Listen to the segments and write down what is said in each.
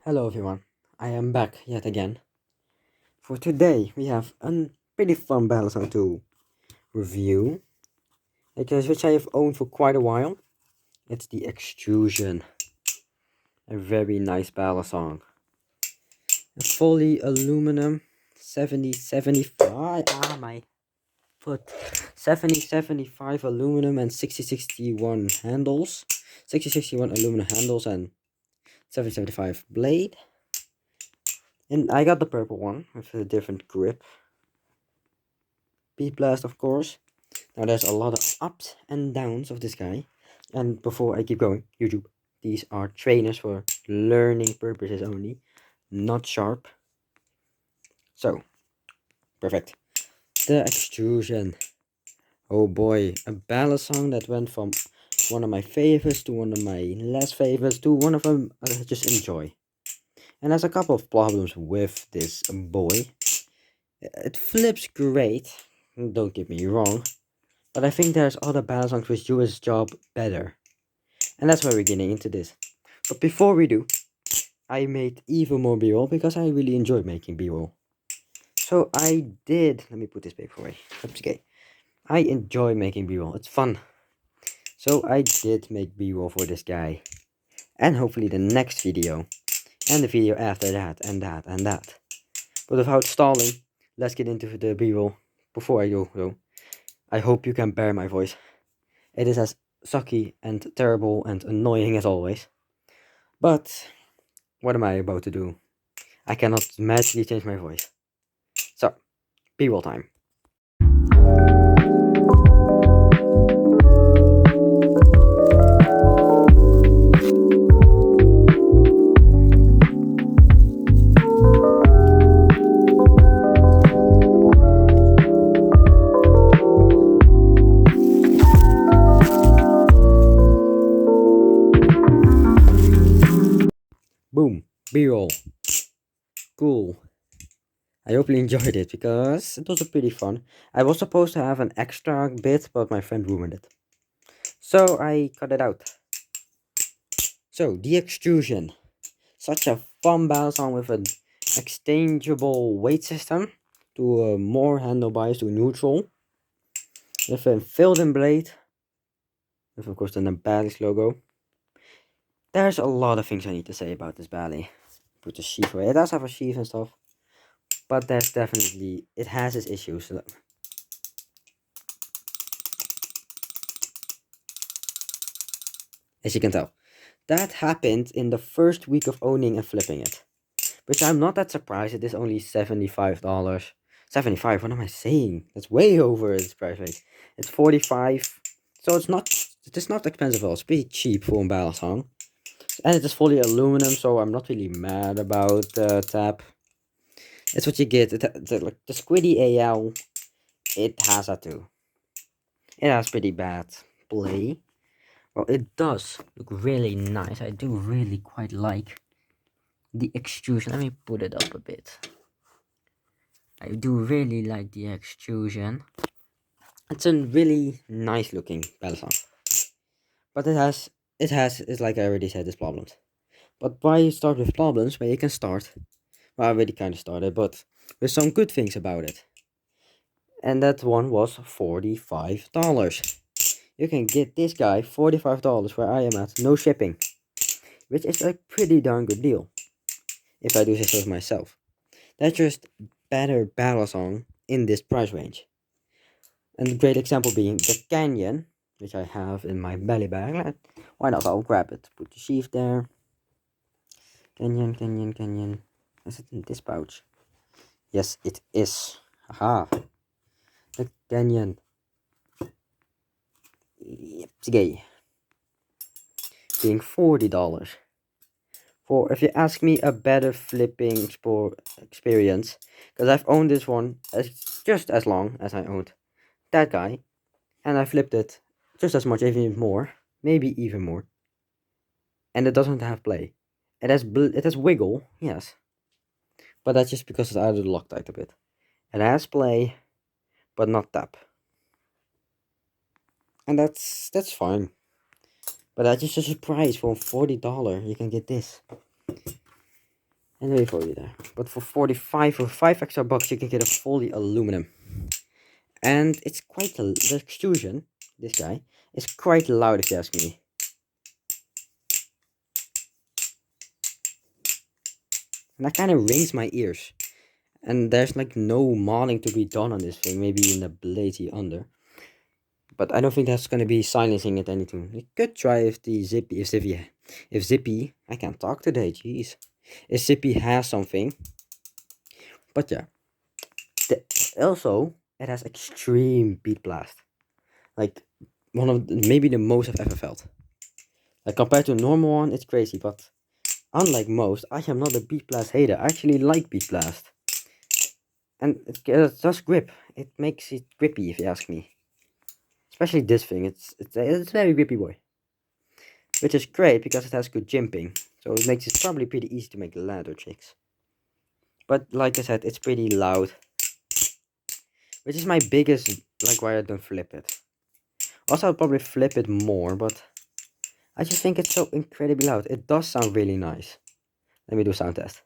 Hello everyone, I am back yet again. For today we have a pretty fun battle song to review, which I have owned for quite a while. It's the Extrusion, a very nice battle song. A fully aluminum 7075, my foot, 7075 aluminum and 6061 handles, 6061 aluminum handles and 775 blade. And I got the purple one with a different grip. Beat Blast, of course. Now there's a lot of ups and downs of this guy. And before I keep going, YouTube, these are trainers for learning purposes only, not sharp. So, perfect. The Extrusion. Oh boy, a ballad song that went from one of my favorites to one of my less favorites to one of them I just enjoy. And there's a couple of problems with this boy. It flips great, don't get me wrong, but I think there's other ballad songs which do his job better. And that's why we're getting into this. But before we do, I made even more b-roll because I really enjoy making b-roll. So I did, let me put this paper away. Okay. I enjoy making b-roll, it's fun. So I did make b-roll for this guy. And hopefully the next video. And the video after that, and that, and that. But without stalling, let's get into the b-roll. Before I go though, I hope you can bear my voice. It is as sucky and terrible and annoying as always. But what am I about to do? I cannot magically change my voice. So, b-roll time. Boom, b-roll. Cool. I hope you enjoyed it because it was pretty fun. I was supposed to have an extra bit, but my friend ruined it. So I cut it out. So, the Extrusion. Such a fun battle song with an exchangeable weight system to more handle bias to neutral. With a filled-in blade. With of course the nabalis logo. There's a lot of things I need to say about this Bally. Put the sheath away. It does have a sheath and stuff. But there's definitely, it has its issues. As you can tell. That happened in the first week of owning and flipping it. Which I'm not that surprised, it is only $75. 75, what am I saying? That's way over its price rate. It's 45. So it's not expensive at all. It's pretty cheap for a battle song. And it is fully aluminum, so I'm not really mad about the tab. It's what you get. Like the Squiddy AL, it has that too. It has pretty bad play. Well, it does look really nice. I do really quite like the extrusion. Let me put it up a bit. I do really like the extrusion. It's a really nice looking battle song. But it's like I already said, it's problems. But why start with problems where you can start? Well, I already kind of started, but with some good things about it. And that one was $45. You can get this guy $45 where I am at, no shipping. Which is a pretty darn good deal. If I do say so myself. That's just better battle song in this price range. And a great example being the Canyon, which I have in my belly bag. Why not? I'll grab it. Put the sheath there. Canyon. Is it in this pouch? Yes, it is. Haha. The Canyon. Yep, gay. Being $40. For if you ask me a better flipping experience, because I've owned this one just as long as I owned that guy, and I flipped it just as much, even more, maybe even more. And it doesn't have play. It has wiggle, yes, but that's just because it's out of the Loctite a bit. It has play, but not tap, and that's fine. But that's just a surprise for $40. You can get this. And wait for you there. But for 45 or 5 extra bucks, you can get a fully aluminum. And it's quite the extrusion, this guy, is quite loud if you ask me. And that kind of rings my ears. And there's like no modding to be done on this thing, maybe in the blade under. But I don't think that's going to be silencing it anything. You could try if the Zippy, I can't talk today, jeez. If Zippy has something. But yeah. Also, it has extreme beat blast. Like, one of maybe the most I've ever felt. Like, compared to a normal one, it's crazy, but unlike most, I am not a beat blast hater. I actually like beat blast. And it does grip. It makes it grippy, if you ask me. Especially this thing. It's very grippy, boy. Which is great because it has good jimping. So it makes it probably pretty easy to make ladder tricks. But like I said, it's pretty loud. Which is my biggest, like, why I don't flip it. Also, I'll probably flip it more, but I just think it's so incredibly loud. It does sound really nice. Let me do a sound test.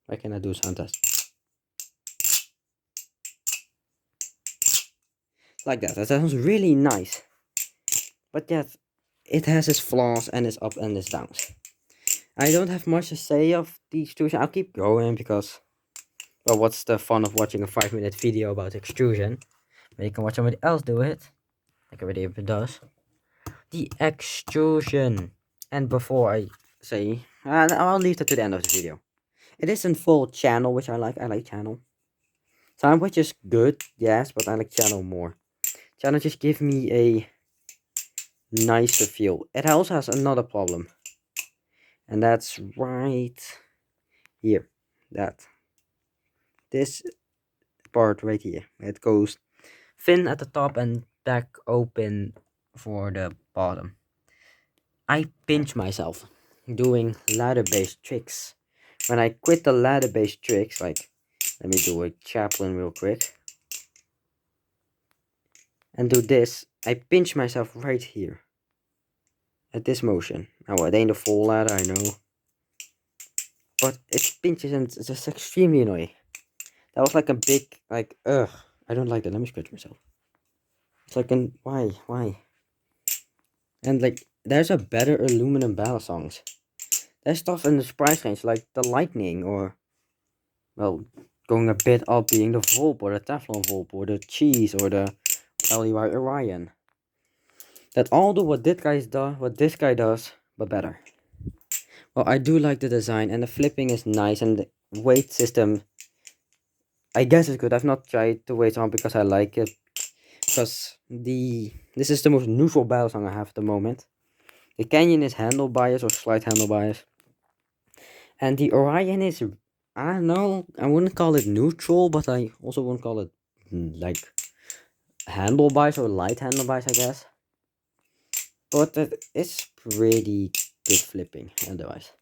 Why can I do a sound test? Like that. That sounds really nice. But yet, it has its flaws and its up and its downs. I don't have much to say of these two. I'll keep going because, well, what's the fun of watching a 5-minute video about extrusion? But you can watch somebody else do it, like everybody ever does. The extrusion. And before I say, I'll leave that to the end of the video. It is in full channel, which I like. I like channel. Sound which is good, yes, but I like channel more. Channel just give me a nicer feel. It also has another problem. And that's right here. This part right here. It goes thin at the top and back open for the bottom. I pinch myself doing ladder-based tricks. When I quit the ladder-based tricks, like, let me do a chaplain real quick. And do this, I pinch myself right here. At this motion. Now, it ain't a full ladder, I know. But it pinches and it's just extremely annoying. That was like a big, like, ugh. I don't like that. Let me scratch myself. It's like why? And like, there's a better aluminum battle songs. There's stuff in the price range, like the Lightning, or, well, going a bit up being the Volp, or the Teflon Volp, or the Cheese, or the LEY Orion. That all do what this guy does, but better. Well, I do like the design, and the flipping is nice, and the weight system, I guess it's good. I've not tried the weight on because I like it. Because this is the most neutral battle song I have at the moment. The Canyon is handle bias or slight handle bias. And the Orion is, I don't know, I wouldn't call it neutral, but I also wouldn't call it, like, handle bias or light handle bias, I guess. But it's pretty good flipping otherwise.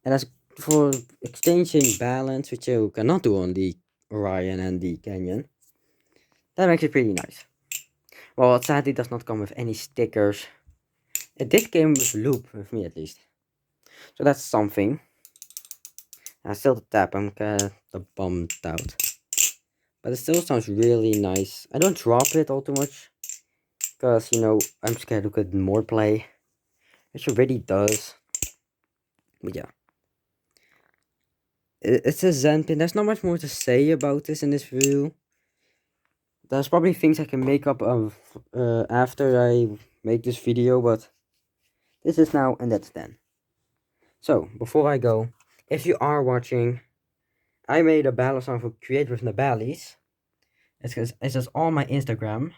And as for exchanging balance, which you cannot do on the Orion and the Canyon, that makes it pretty nice. Well, it sadly does not come with any stickers. It did come with loop, with me at least. So that's something. I still the tap, I'm kinda bummed out. But it still sounds really nice. I don't drop it all too much. Because, you know, I'm scared to get more play. Which already does. But yeah. It's a Zen pin. There's not much more to say about this in this review. There's probably things I can make up of after I make this video, but this is now and that's then. So, before I go, if you are watching, I made a battle song for Create with Nabalis. It's just on my Instagram.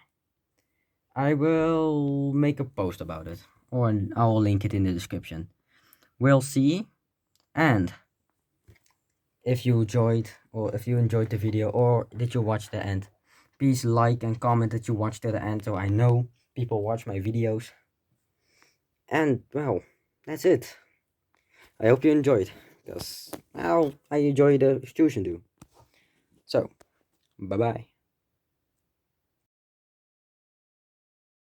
I will make a post about it, or I'll link it in the description. We'll see. And if you enjoyed the video, or did you watch the end, please like and comment that you watched to the end, so I know people watch my videos. And well, that's it. I hope you enjoyed. because, well, I enjoy the extrusion too. So, bye bye.